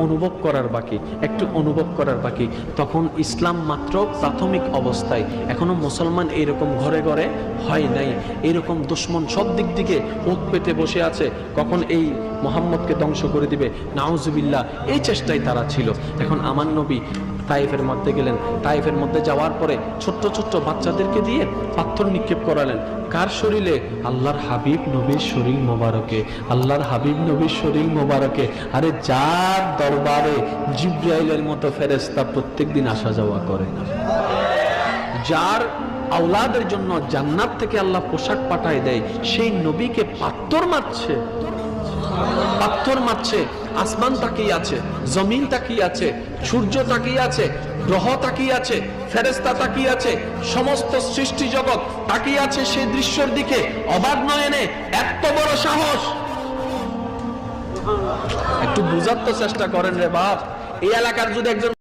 অনুভব করার বাকি, একটু অনুভব করার বাকি। তখন ইসলাম মাত্র প্রাথমিক অবস্থায়, এখনো মুসলমান এইরকম ঘরে ঘরে হয় নাই। এইরকম দুশমন সব দিক থেকে মুখ পেতে বসে আছে, কখন এই মুহাম্মদকে ধ্বংস করে দিবে, নাউজুবিল্লাহ, এই চেষ্টায় তারা ছিল। এখন আমার নবী তায়েফের মধ্যে গেলেন। তায়েফের মধ্যে যাওয়ার পরে ছোট্ট ছোট্ট বাচ্চাদেরকে দিয়ে পাথর নিক্ষেপ করালেন। কার শরীরে? আল্লাহর হাবিব নবীর শরীর মোবারকে, আল্লাহর হাবিব নবীর শরীর মোবারকে। আরে যার দরবারে জিবরাইলের মতো ফেরেশতা প্রত্যেকদিন আসা যাওয়া করে, যার আওলাদের জন্য জান্নাত থেকে আল্লাহ পোশাক পাঠায় দেয়, সেই নবীকে পাথর মারছে, পাথর মারছে। আসমান তাকিয়ে আছে, জমিন তাকিয়ে আছে, সূর্য তাকিয়ে আছে, গ্রহ তাকিয়ে আছে, ফেরেশতা তাকিয়ে আছে, সমস্ত সৃষ্টি জগৎ তাকিয়ে আছে সেই দৃশ্যের দিকে অবাক নয়নে। এত বড় সাহস! একটু বুঝার তো চেষ্টা করেন রে বাপ। এই এলাকার যদি একজন